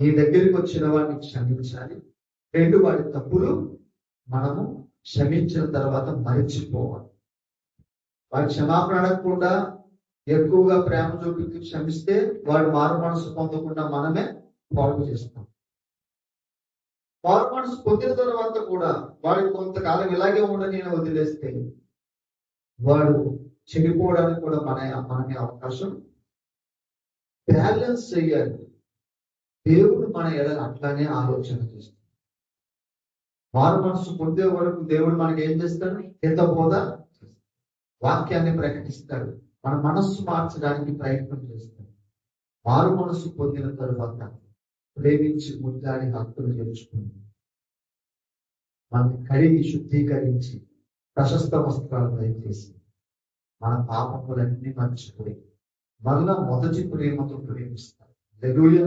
నీ దగ్గరికి వచ్చిన వాడిని క్షమించాలి. 2, వాడి తప్పులు మనము క్షమించిన తర్వాత మరిచిపోవాలి. వాడి క్షమాపణ అడగకుండా ఎక్కువగా ప్రేమ చూపించి క్షమిస్తే వాడు మారు మనసు పొందకుండా మనమే పాడు చేస్తాం. మారు మనసు పొందిన తర్వాత కూడా వాడు కొంతకాలం ఇలాగే ఉండని వదిలేస్తే వాడు చెడిపోవడానికి కూడా మనమే అవకాశం. బ్యాలెన్స్ చేయాలి. దేవుడు మన ఎడల అట్లానే ఆలోచన చేస్తాడు. మారు మనసు పొందే వరకు దేవుడు మనకి ఏం చేస్తాడు? హితబోధ, వాక్యాన్ని ప్రకటిస్తాడు. మన మనస్సు మార్చడానికి ప్రయత్నం చేస్తాడు. మారు మనసు పొందిన తరువాత ప్రేమించి ముద్దాడి హక్కులు చేర్చుకుంది. మనల్ని కడిగి శుద్ధీకరించి ప్రశస్త వస్త్రాలు దయచేసి మన పాపములన్నీ మర్చిపోయి మరలా మొదటి ప్రేమతో ప్రేమిస్తాడు. హల్లెలూయా.